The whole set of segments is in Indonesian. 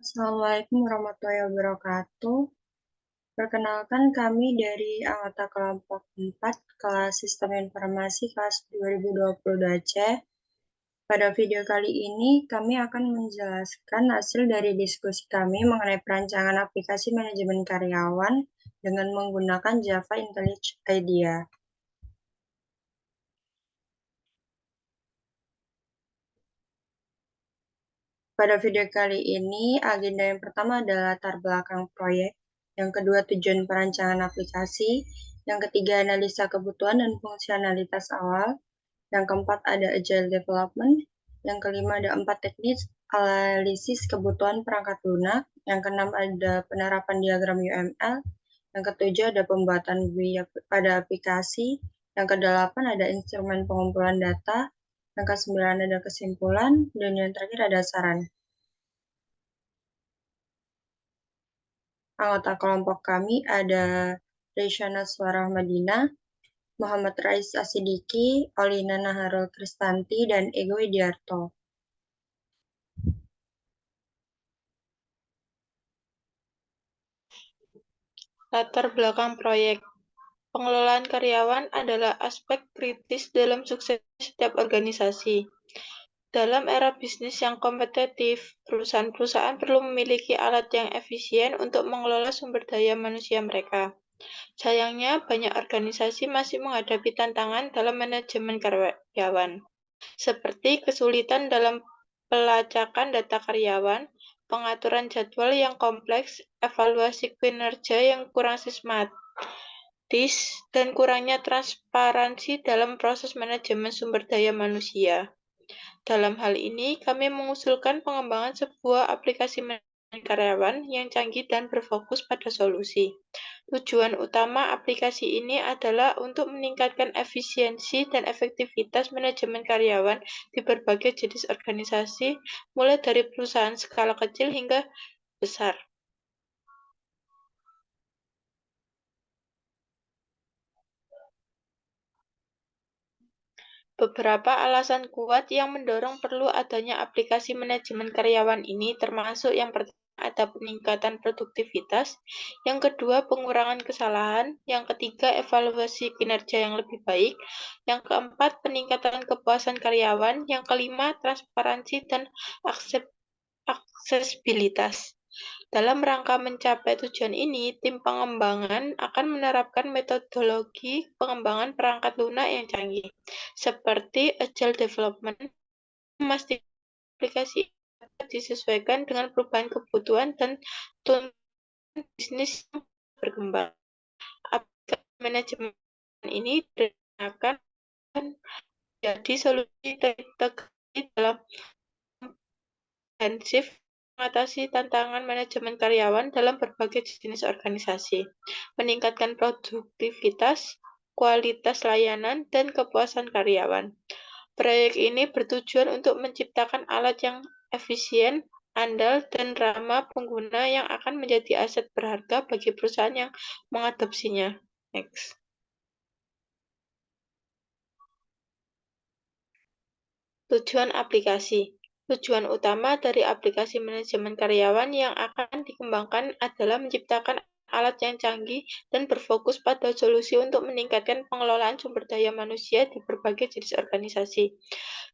Assalamualaikum warahmatullahi wabarakatuh. Perkenalkan kami dari anggota kelompok 4 kelas Sistem Informasi kelas 2022 C. Pada video kali ini, kami akan menjelaskan hasil dari diskusi kami mengenai perancangan aplikasi manajemen karyawan dengan menggunakan Java IntelliJ IDEA. Pada video kali ini, agenda yang pertama adalah latar belakang proyek, yang kedua tujuan perancangan aplikasi, yang ketiga analisa kebutuhan dan fungsionalitas awal, yang keempat ada agile development, yang kelima ada 4 teknis analisis kebutuhan perangkat lunak, yang keenam ada penerapan diagram UML, yang ketujuh ada pembuatan GUI pada aplikasi, yang kedelapan ada instrumen pengumpulan data, yang kesembilan ada kesimpulan, dan yang terakhir ada saran. Anggota kelompok kami ada Reysyana Suara Madina, Muhammad Rais Asidiki, Olina Naharul Kristanti, dan Ego Widiarto. Latar belakang proyek. Pengelolaan karyawan adalah aspek kritis dalam sukses setiap organisasi. Dalam era bisnis yang kompetitif, perusahaan-perusahaan perlu memiliki alat yang efisien untuk mengelola sumber daya manusia mereka. Sayangnya, banyak organisasi masih menghadapi tantangan dalam manajemen karyawan, seperti kesulitan dalam pelacakan data karyawan, pengaturan jadwal yang kompleks, evaluasi kinerja yang kurang sistematis, dan kurangnya transparansi dalam proses manajemen sumber daya manusia. Dalam hal ini, kami mengusulkan pengembangan sebuah aplikasi manajemen karyawan yang canggih dan berfokus pada solusi. Tujuan utama aplikasi ini adalah untuk meningkatkan efisiensi dan efektivitas manajemen karyawan di berbagai jenis organisasi, mulai dari perusahaan skala kecil hingga besar. Beberapa alasan kuat yang mendorong perlu adanya aplikasi manajemen karyawan ini termasuk yang pertama ada peningkatan produktivitas, yang kedua pengurangan kesalahan, yang ketiga evaluasi kinerja yang lebih baik, yang keempat peningkatan kepuasan karyawan, yang kelima transparansi dan aksesibilitas. Dalam rangka mencapai tujuan ini, tim pengembangan akan menerapkan metodologi pengembangan perangkat lunak yang canggih, seperti agile development, memastikan aplikasi dapat disesuaikan dengan perubahan kebutuhan dan tuntutan bisnis yang berkembang. Aplikasi manajemen ini akan menjadi solusi terintegrasi dalam komprehensif mengatasi tantangan manajemen karyawan dalam berbagai jenis organisasi, meningkatkan produktivitas, kualitas layanan, dan kepuasan karyawan. Proyek ini bertujuan untuk menciptakan alat yang efisien, andal, dan ramah pengguna yang akan menjadi aset berharga bagi perusahaan yang mengadopsinya. Next. Tujuan aplikasi. Tujuan utama dari aplikasi manajemen karyawan yang akan dikembangkan adalah menciptakan alat yang canggih dan berfokus pada solusi untuk meningkatkan pengelolaan sumber daya manusia di berbagai jenis organisasi.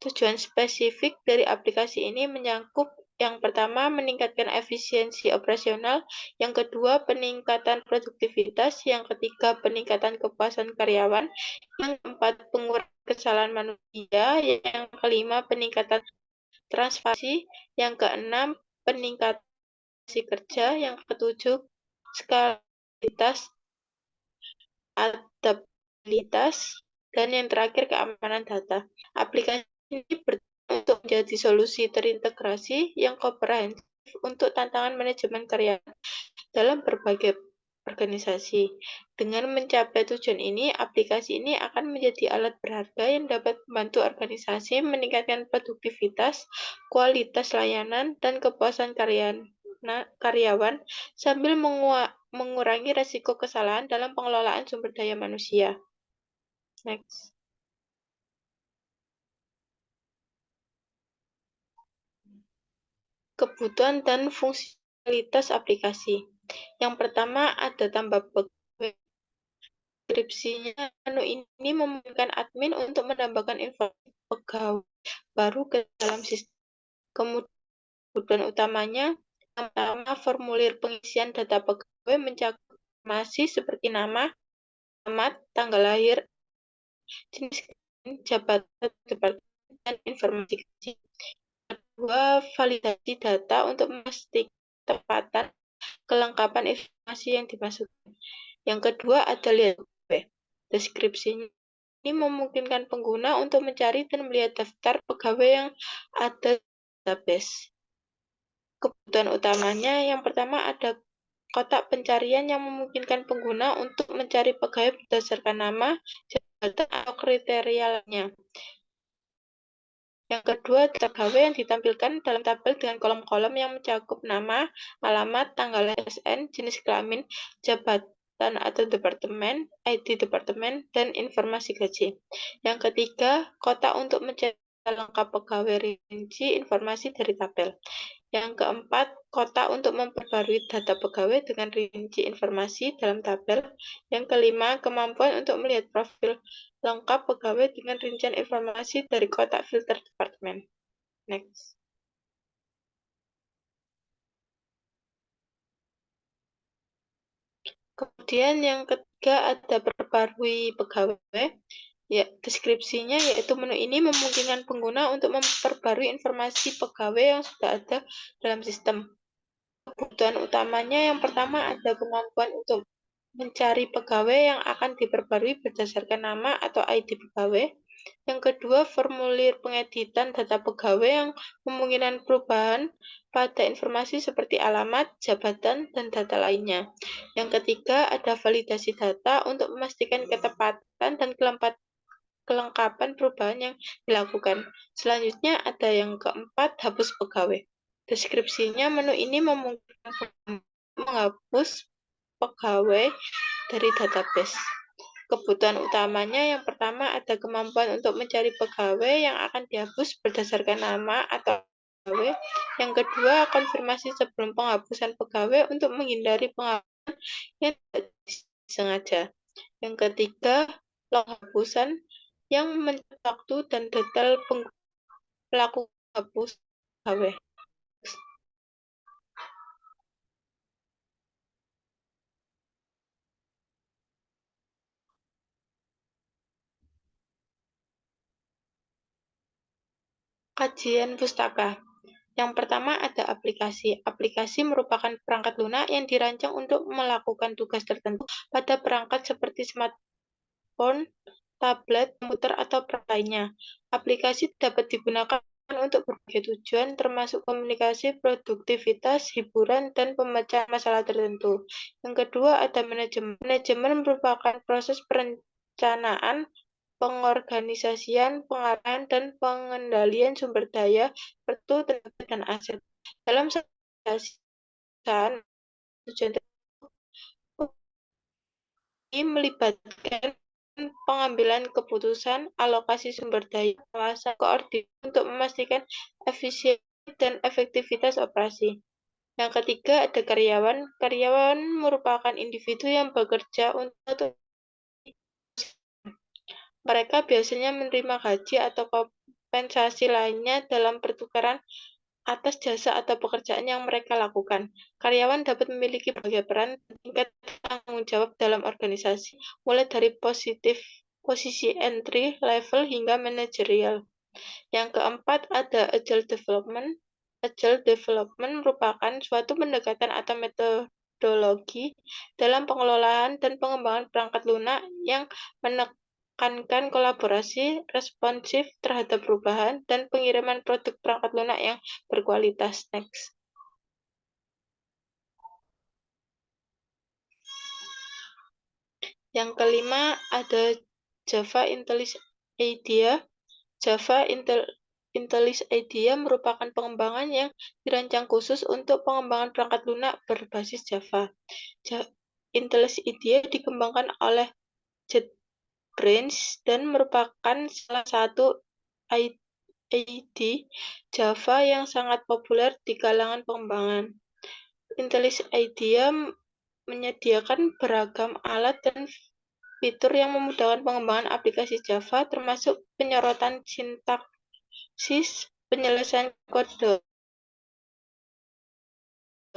Tujuan spesifik dari aplikasi ini menyangkut yang pertama, meningkatkan efisiensi operasional, yang kedua, peningkatan produktivitas, yang ketiga, peningkatan kepuasan karyawan, yang keempat, pengurangan kesalahan manusia, yang kelima, peningkatan transparansi, yang keenam, peningkatan kerja, yang ketujuh, skalabilitas, adaptabilitas, dan yang terakhir, keamanan data. Aplikasi ini untuk menjadi solusi terintegrasi yang komprehensif untuk tantangan manajemen karyawan dalam berbagai organisasi. Dengan mencapai tujuan ini, aplikasi ini akan menjadi alat berharga yang dapat membantu organisasi meningkatkan produktivitas, kualitas layanan, dan kepuasan karyawan sambil mengurangi risiko kesalahan dalam pengelolaan sumber daya manusia. Next. Kebutuhan dan fungsi fungsionalitas aplikasi. Yang pertama ada tambah pegawai. Deskripsinya, menu ini memungkinkan admin untuk menambahkan informasi pegawai baru ke dalam sistem. Kemudian utamanya, yang pertama formulir pengisian data pegawai mencakup informasi seperti nama, alamat, tanggal lahir, jenis jabatan, departemen, dan informasi gaji. Kedua, validasi data untuk memastikan ketepatan kelengkapan informasi yang dimasukkan. Yang kedua ada lihat web. Deskripsinya ini memungkinkan pengguna untuk mencari dan melihat daftar pegawai yang ada di database. Kebutuhan utamanya yang pertama ada kotak pencarian yang memungkinkan pengguna untuk mencari pegawai berdasarkan nama, jabatan, atau kriteria lainnya. Yang kedua, data pegawai yang ditampilkan dalam tabel dengan kolom-kolom yang mencakup nama, alamat, tanggal lahir, SN, jenis kelamin, jabatan atau departemen, ID departemen, dan informasi gaji. Yang ketiga, kotak untuk mencari lengkap pegawai rinci informasi dari tabel. Yang keempat, kotak untuk memperbarui data pegawai dengan rinci informasi dalam tabel. Yang kelima, kemampuan untuk melihat profil lengkap pegawai dengan rincian informasi dari kotak filter departemen. Next. Kemudian yang ketiga ada perbarui pegawai. Ya, deskripsinya yaitu menu ini memungkinkan pengguna untuk memperbarui informasi pegawai yang sudah ada dalam sistem. Kebutuhan utamanya yang pertama ada kemampuan untuk mencari pegawai yang akan diperbarui berdasarkan nama atau ID pegawai. Yang kedua, formulir pengeditan data pegawai yang memungkinkan perubahan pada informasi seperti alamat, jabatan, dan data lainnya. Yang ketiga, ada validasi data untuk memastikan ketepatan dan kelengkapan perubahan yang dilakukan. Selanjutnya ada yang keempat, hapus pegawai. Deskripsinya, menu ini memungkinkan menghapus pegawai dari database. Kebutuhan utamanya yang pertama ada kemampuan untuk mencari pegawai yang akan dihapus berdasarkan nama atau pegawai. Yang kedua, konfirmasi sebelum penghapusan pegawai untuk menghindari penghapusan yang tidak disengaja. Yang ketiga, log penghapusan yang mencatat waktu dan detail pelaku hapus pegawai. Kajian pustaka. Yang pertama ada aplikasi. Aplikasi merupakan perangkat lunak yang dirancang untuk melakukan tugas tertentu pada perangkat seperti smartphone, tablet, komputer, atau perangkat lainnya. Aplikasi dapat digunakan untuk berbagai tujuan, termasuk komunikasi, produktivitas, hiburan, dan pemecahan masalah tertentu. Yang kedua ada manajemen. Manajemen merupakan proses perencanaan, pengorganisasian, pengarahan, dan pengendalian sumber daya, tenaga, dan aset. Dalam perusahaan, tujuan ini melibatkan pengambilan keputusan, alokasi sumber daya, pengawasan, koordinasi untuk memastikan efisiensi dan efektivitas operasi. Yang ketiga ada karyawan. Karyawan merupakan individu yang bekerja untuk mereka biasanya menerima gaji atau kompensasi lainnya dalam pertukaran atas jasa atau pekerjaan yang mereka lakukan. Karyawan dapat memiliki berbagai peran dan tingkat tanggung jawab dalam organisasi, mulai dari posisi entry level hingga manajerial. Yang keempat ada agile development. Agile development merupakan suatu pendekatan atau metodologi dalam pengelolaan dan pengembangan perangkat lunak yang menekankan kolaborasi, responsif terhadap perubahan, dan pengiriman produk perangkat lunak yang berkualitas. Next. Yang kelima ada Java IntelliJ IDEA. Java IntelliJ IDEA merupakan pengembangan yang dirancang khusus untuk pengembangan perangkat lunak berbasis Java. IntelliJ IDEA dikembangkan oleh JetBrains dan merupakan salah satu IDE Java yang sangat populer di kalangan pengembangan. Intellis IDEA menyediakan beragam alat dan fitur yang memudahkan pengembangan aplikasi Java, termasuk penyorotan sintaksis, penyelesaian kode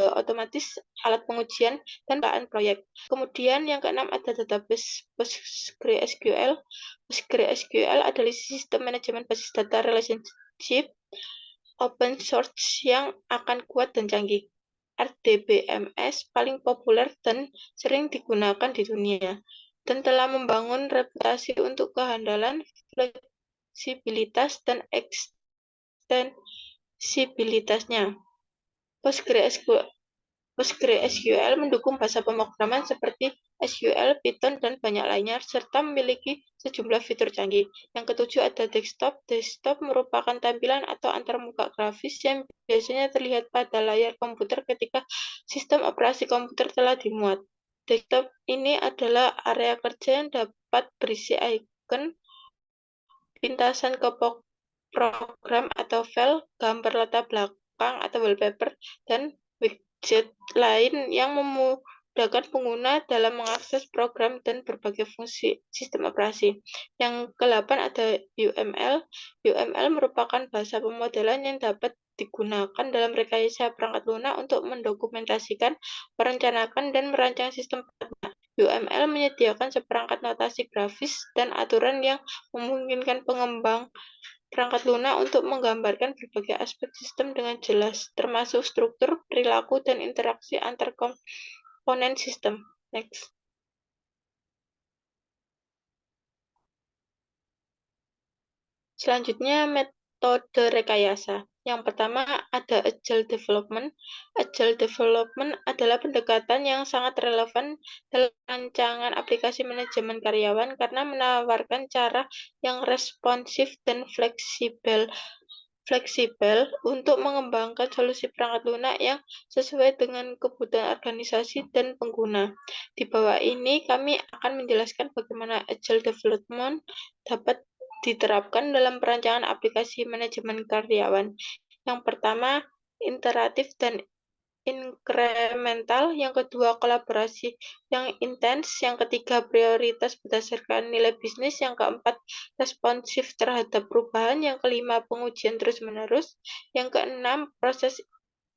otomatis, alat pengujian, dan pengelolaan proyek. Kemudian yang keenam ada database PostgreSQL. PostgreSQL adalah sistem manajemen basis data relationship open source yang akan kuat dan canggih. RDBMS paling populer dan sering digunakan di dunia, dan telah membangun reputasi untuk kehandalan, fleksibilitas, dan ekstensibilitasnya. PostgreSQL mendukung bahasa pemrograman seperti SQL, Python, dan banyak lainnya, serta memiliki sejumlah fitur canggih. Yang ketujuh ada desktop. Desktop merupakan tampilan atau antarmuka grafis yang biasanya terlihat pada layar komputer ketika sistem operasi komputer telah dimuat. Desktop ini adalah area kerja yang dapat berisi icon, pintasan ke program atau file, gambar latar belakang atau wallpaper, dan widget lain yang memudahkan pengguna dalam mengakses program dan berbagai fungsi sistem operasi. Yang ke-8 ada UML. UML merupakan bahasa pemodelan yang dapat digunakan dalam rekayasa perangkat lunak untuk mendokumentasikan, merencanakan, dan merancang sistem perangkat. UML menyediakan seperangkat notasi grafis dan aturan yang memungkinkan pengembang perangkat lunak untuk menggambarkan berbagai aspek sistem dengan jelas, termasuk struktur, perilaku, dan interaksi antar komponen sistem. Next. Selanjutnya, metode rekayasa. Yang pertama ada Agile Development. Agile Development adalah pendekatan yang sangat relevan dalam rancangan aplikasi manajemen karyawan karena menawarkan cara yang responsif dan fleksibel untuk mengembangkan solusi perangkat lunak yang sesuai dengan kebutuhan organisasi dan pengguna. Di bawah ini kami akan menjelaskan bagaimana Agile Development dapat diterapkan dalam perancangan aplikasi manajemen karyawan. Yang pertama, iteratif dan inkremental. Yang kedua, kolaborasi yang intens. Yang ketiga, prioritas berdasarkan nilai bisnis. Yang keempat, responsif terhadap perubahan. Yang kelima, pengujian terus-menerus. Yang keenam, proses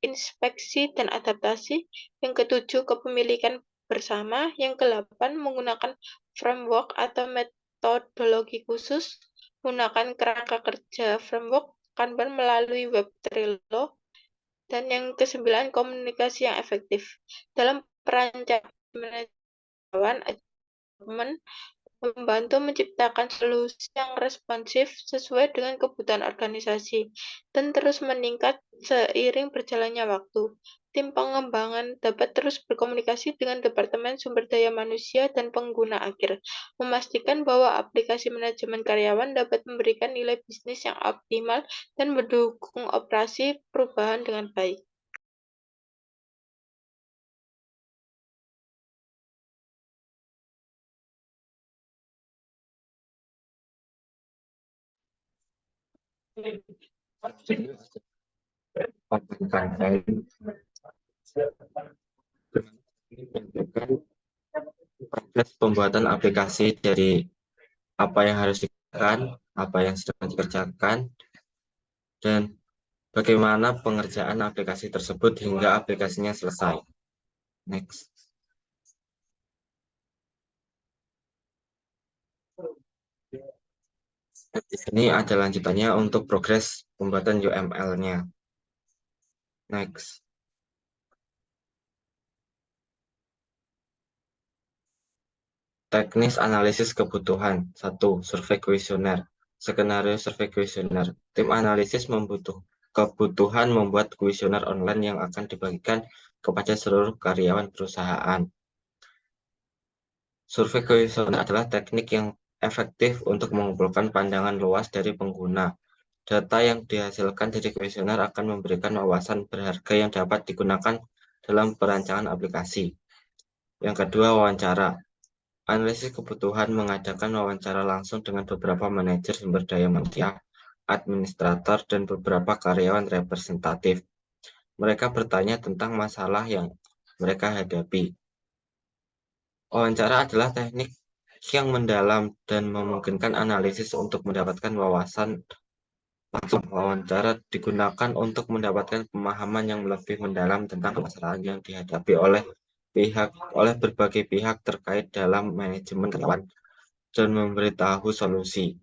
inspeksi dan adaptasi. Yang ketujuh, kepemilikan bersama. Yang kedelapan, menggunakan framework atau metodologi khusus, menggunakan kerangka kerja framework Kanban melalui web Trello. Dan yang kesembilan, komunikasi yang efektif. Dalam perancangan manajemen, membantu menciptakan solusi yang responsif sesuai dengan kebutuhan organisasi dan terus meningkat seiring berjalannya waktu. Tim pengembangan dapat terus berkomunikasi dengan Departemen Sumber Daya Manusia dan pengguna akhir, memastikan bahwa aplikasi manajemen karyawan dapat memberikan nilai bisnis yang optimal dan mendukung operasi perubahan dengan baik. Proses pembuatan aplikasi dari apa yang harus dikerjakan, apa yang sedang dikerjakan, dan bagaimana pengerjaan aplikasi tersebut hingga aplikasinya selesai. Next. Di sini ada lanjutannya untuk progres pembuatan UML-nya. Next. Teknis analisis kebutuhan. 1. Survei kuesioner. Skenario survei kuesioner. Tim analisis kebutuhan membuat kuesioner online yang akan dibagikan kepada seluruh karyawan perusahaan. Survei kuesioner adalah teknik yang efektif untuk mengumpulkan pandangan luas dari pengguna. Data yang dihasilkan dari kuesioner akan memberikan wawasan berharga yang dapat digunakan dalam perancangan aplikasi. Yang kedua, wawancara. Analisis kebutuhan mengadakan wawancara langsung dengan beberapa manajer sumber daya manusia, administrator, dan beberapa karyawan representatif. Mereka bertanya tentang masalah yang mereka hadapi. Wawancara adalah teknik yang mendalam dan memungkinkan analisis untuk mendapatkan wawasan langsung. Wawancara digunakan untuk mendapatkan pemahaman yang lebih mendalam tentang permasalahan yang dihadapi oleh berbagai pihak terkait dalam manajemen karyawan dan memberitahu solusi.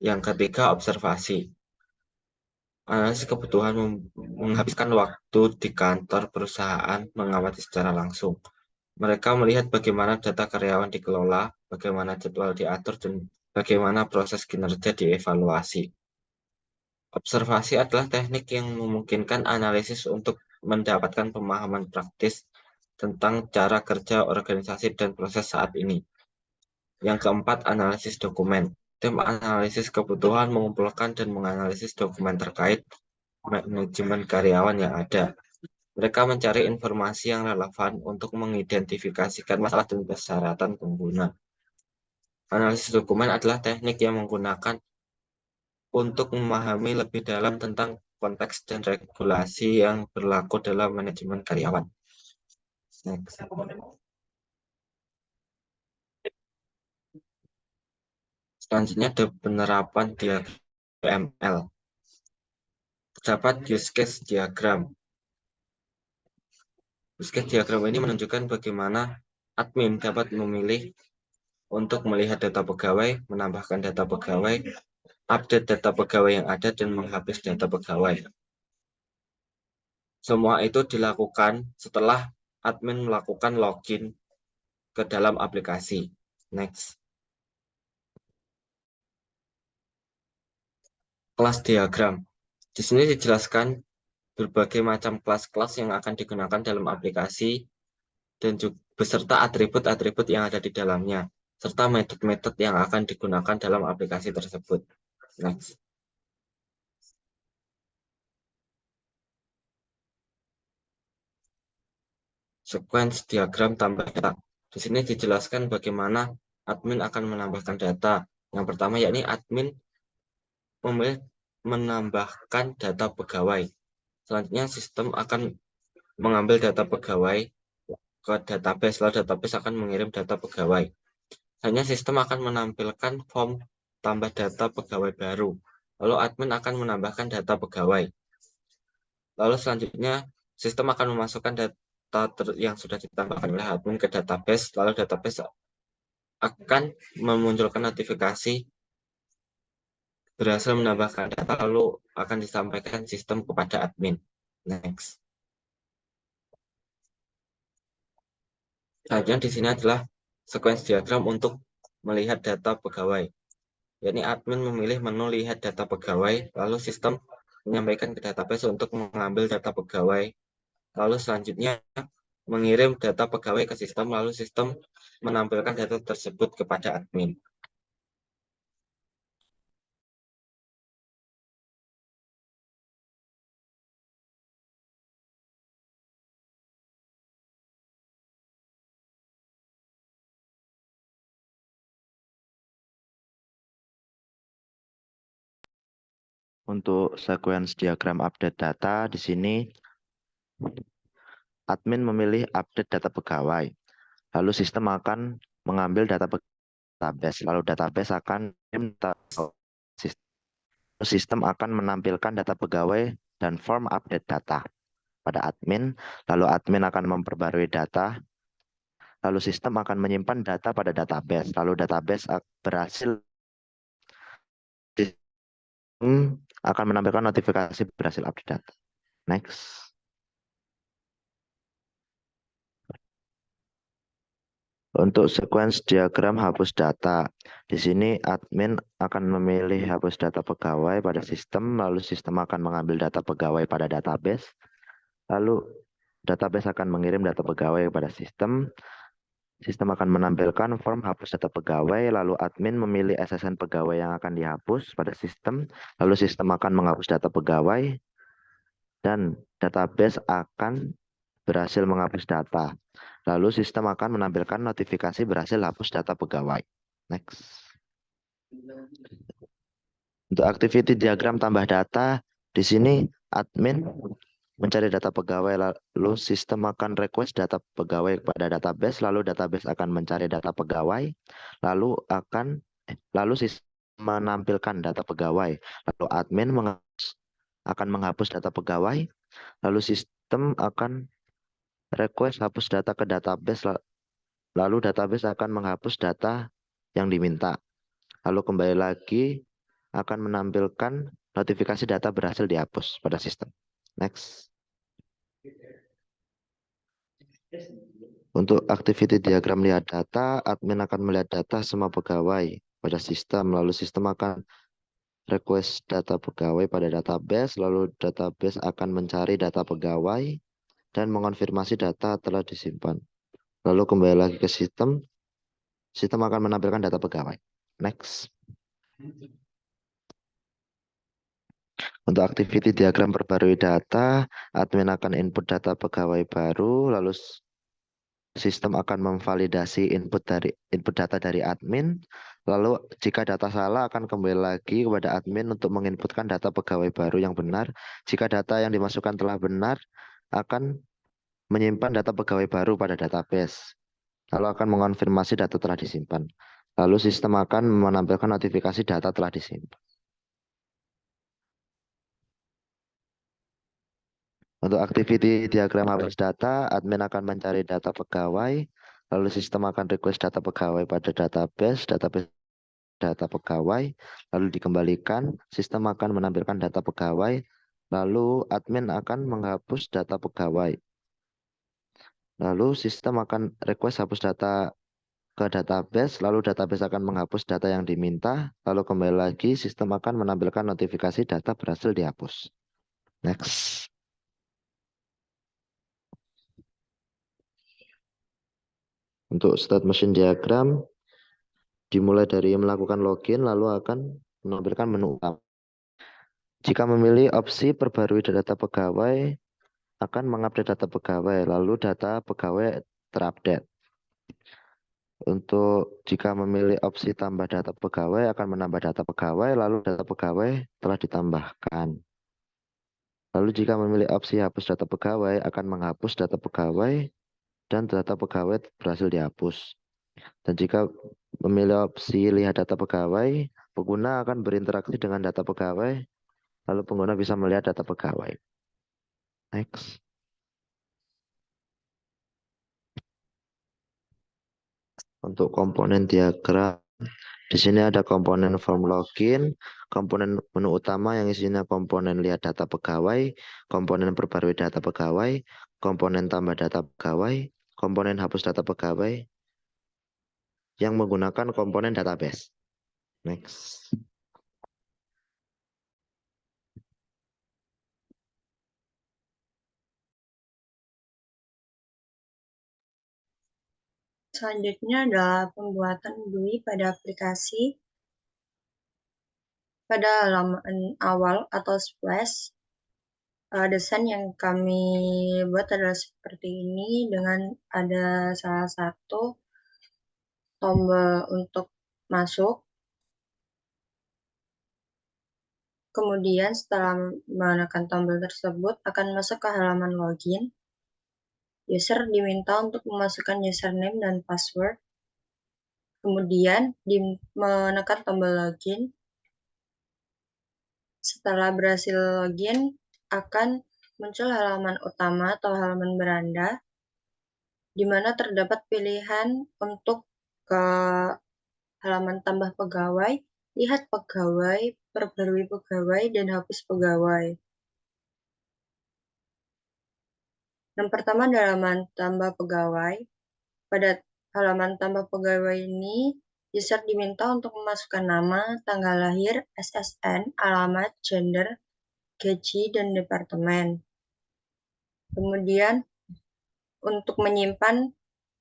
Yang ketiga, observasi. Analisis kebutuhan menghabiskan waktu di kantor perusahaan mengamati secara langsung. Mereka melihat bagaimana data karyawan dikelola, bagaimana jadwal diatur, dan bagaimana proses kinerja dievaluasi. Observasi adalah teknik yang memungkinkan analisis untuk mendapatkan pemahaman praktis tentang cara kerja organisasi dan proses saat ini. Yang keempat, analisis dokumen. Tim analisis kebutuhan mengumpulkan dan menganalisis dokumen terkait manajemen karyawan yang ada. Mereka mencari informasi yang relevan untuk mengidentifikasikan masalah dan persyaratan pengguna. Analisis dokumen adalah teknik yang menggunakan untuk memahami lebih dalam tentang konteks dan regulasi yang berlaku dalam manajemen karyawan. Next. Selanjutnya ada penerapan diagram ML. Terdapat use case diagram. Use case diagram ini menunjukkan bagaimana admin dapat memilih untuk melihat data pegawai, menambahkan data pegawai, update data pegawai yang ada, dan menghapus data pegawai. Semua itu dilakukan setelah admin melakukan login ke dalam aplikasi. Next. Kelas diagram. Di sini dijelaskan berbagai macam kelas-kelas yang akan digunakan dalam aplikasi dan juga beserta atribut-atribut yang ada di dalamnya, serta metode-metode yang akan digunakan dalam aplikasi tersebut. Next. Sequence diagram tambah data. Di sini dijelaskan bagaimana admin akan menambahkan data. Yang pertama yakni admin memilih menambahkan data pegawai. Selanjutnya sistem akan mengambil data pegawai ke database, lalu database akan mengirim data pegawai. Hanya sistem akan menampilkan form tambah data pegawai baru. Lalu admin akan menambahkan data pegawai. Lalu selanjutnya sistem akan memasukkan data yang sudah ditambahkan oleh admin ke database. Lalu database akan memunculkan notifikasi berhasil menambahkan data, lalu akan disampaikan sistem kepada admin. Next. Selanjutnya di sini adalah sequence diagram untuk melihat data pegawai. Yakni admin memilih menu lihat data pegawai, lalu sistem menyampaikan ke database untuk mengambil data pegawai. Lalu selanjutnya mengirim data pegawai ke sistem, lalu sistem menampilkan data tersebut kepada admin. Untuk sequence diagram update data, di sini admin memilih update data pegawai. Lalu sistem akan mengambil data database. Lalu database akan sistem akan menampilkan data pegawai dan form update data pada admin. Lalu admin akan memperbarui data. Lalu sistem akan menyimpan data pada database. Lalu database berhasil akan menampilkan notifikasi berhasil update data. Next. Untuk sequence diagram hapus data, di sini admin akan memilih hapus data pegawai pada sistem, lalu sistem akan mengambil data pegawai pada database, lalu database akan mengirim data pegawai kepada sistem, sistem akan menampilkan form hapus data pegawai, lalu admin memilih SSN pegawai yang akan dihapus pada sistem, lalu sistem akan menghapus data pegawai, dan database akan berhasil menghapus data. Lalu sistem akan menampilkan notifikasi berhasil hapus data pegawai. Next. Untuk activity diagram tambah data, di sini admin mencari data pegawai, lalu sistem akan request data pegawai pada database, lalu database akan mencari data pegawai, lalu sistem menampilkan data pegawai, lalu admin akan menghapus data pegawai, lalu sistem akan request hapus data ke database, lalu database akan menghapus data yang diminta. Lalu kembali lagi akan menampilkan notifikasi data berhasil dihapus pada sistem. Next. Untuk activity diagram lihat data, admin akan melihat data semua pegawai pada sistem, lalu sistem akan request data pegawai pada database, lalu database akan mencari data pegawai dan mengonfirmasi data telah disimpan. Lalu kembali lagi ke sistem akan menampilkan data pegawai. Next. Untuk activity diagram perbarui data, admin akan input data pegawai baru, lalu sistem akan memvalidasi input data dari admin, lalu jika data salah akan kembali lagi kepada admin untuk menginputkan data pegawai baru yang benar. Jika data yang dimasukkan telah benar, akan menyimpan data pegawai baru pada database, lalu akan mengonfirmasi data telah disimpan. Lalu sistem akan menampilkan notifikasi data telah disimpan. Untuk activity diagram hapus data, admin akan mencari data pegawai, lalu sistem akan request data pegawai pada database data pegawai, lalu dikembalikan, sistem akan menampilkan data pegawai, lalu admin akan menghapus data pegawai. Lalu sistem akan request hapus data ke database, lalu database akan menghapus data yang diminta, lalu kembali lagi sistem akan menampilkan notifikasi data berhasil dihapus. Next. Untuk state machine diagram, dimulai dari melakukan login, lalu akan menampilkan menu utama. Jika memilih opsi perbarui data pegawai, akan mengupdate data pegawai, lalu data pegawai terupdate. Untuk jika memilih opsi tambah data pegawai, akan menambah data pegawai, lalu data pegawai telah ditambahkan. Lalu jika memilih opsi hapus data pegawai, akan menghapus data pegawai, dan data pegawai berhasil dihapus. Dan jika memilih opsi lihat data pegawai, pengguna akan berinteraksi dengan data pegawai, lalu pengguna bisa melihat data pegawai. Next. Untuk komponen diagram, di sini ada komponen form login, komponen menu utama yang isinya komponen lihat data pegawai, komponen perbarui data pegawai, komponen tambah data pegawai, komponen hapus data pegawai, yang menggunakan komponen database. Next. Selanjutnya adalah pembuatan GUI pada aplikasi. Pada halaman awal atau splash, desain yang kami buat adalah seperti ini dengan ada salah satu tombol untuk masuk. Kemudian setelah menekan tombol tersebut akan masuk ke halaman login. User diminta untuk memasukkan username dan password. Kemudian menekan tombol login. Setelah berhasil login, akan muncul halaman utama atau halaman beranda, di mana terdapat pilihan untuk ke halaman tambah pegawai, lihat pegawai, perbarui pegawai, dan hapus pegawai. Yang pertama adalah halaman tambah pegawai. Pada halaman tambah pegawai ini, user diminta untuk memasukkan nama, tanggal lahir, SSN, alamat, gender, gaji, dan departemen. Kemudian, untuk menyimpan,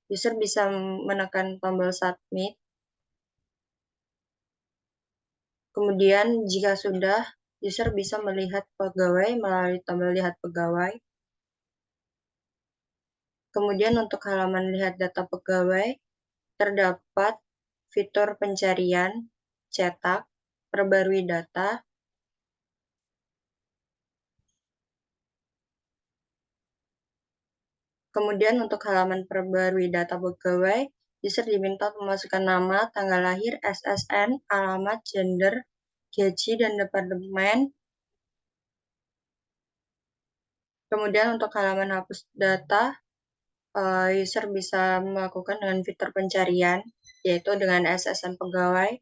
user bisa menekan tombol submit. Kemudian, jika sudah, user bisa melihat pegawai melalui tombol lihat pegawai. Kemudian untuk halaman lihat data pegawai, terdapat fitur pencarian, cetak, perbarui data, Kemudian untuk halaman perbarui data pegawai, user diminta memasukkan nama, tanggal lahir, SSN, alamat, gender, gaji, dan departemen. Kemudian untuk halaman hapus data, user bisa melakukan dengan fitur pencarian, yaitu dengan SSN pegawai.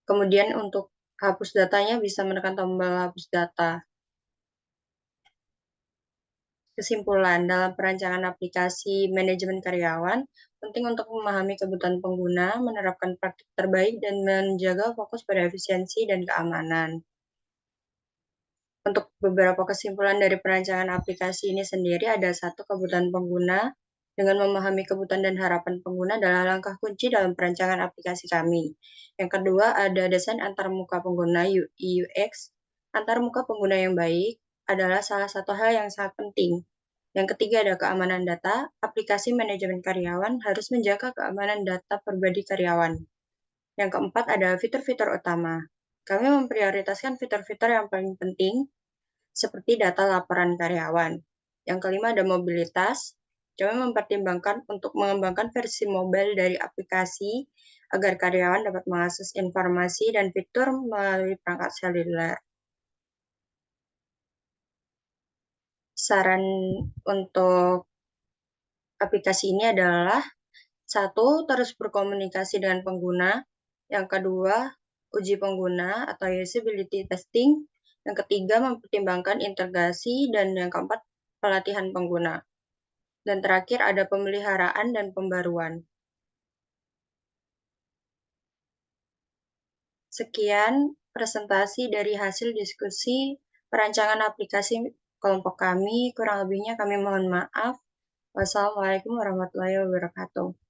Kemudian untuk hapus datanya bisa menekan tombol hapus data. Kesimpulan, dalam perancangan aplikasi manajemen karyawan, penting untuk memahami kebutuhan pengguna, menerapkan praktik terbaik, dan menjaga fokus pada efisiensi dan keamanan. Untuk beberapa kesimpulan dari perancangan aplikasi ini sendiri, ada satu, kebutuhan pengguna. Dengan memahami kebutuhan dan harapan pengguna adalah langkah kunci dalam perancangan aplikasi kami. Yang kedua, ada desain antarmuka pengguna UI UX. Antarmuka pengguna yang baik adalah salah satu hal yang sangat penting. Yang ketiga, ada keamanan data. Aplikasi manajemen karyawan harus menjaga keamanan data pribadi karyawan. Yang keempat, ada fitur-fitur utama. Kami memprioritaskan fitur-fitur yang paling penting, seperti data laporan karyawan. Yang kelima, ada mobilitas. Kami mempertimbangkan untuk mengembangkan versi mobile dari aplikasi agar karyawan dapat mengakses informasi dan fitur melalui perangkat seluler. Saran untuk aplikasi ini adalah: 1. Terus berkomunikasi dengan pengguna. Yang kedua, uji pengguna atau usability testing. Yang ketiga, mempertimbangkan integrasi. Dan yang keempat, pelatihan pengguna. Dan terakhir, ada pemeliharaan dan pembaruan. Sekian presentasi dari hasil diskusi perancangan aplikasi kelompok kami. Kurang lebihnya kami mohon maaf. Wassalamualaikum warahmatullahi wabarakatuh.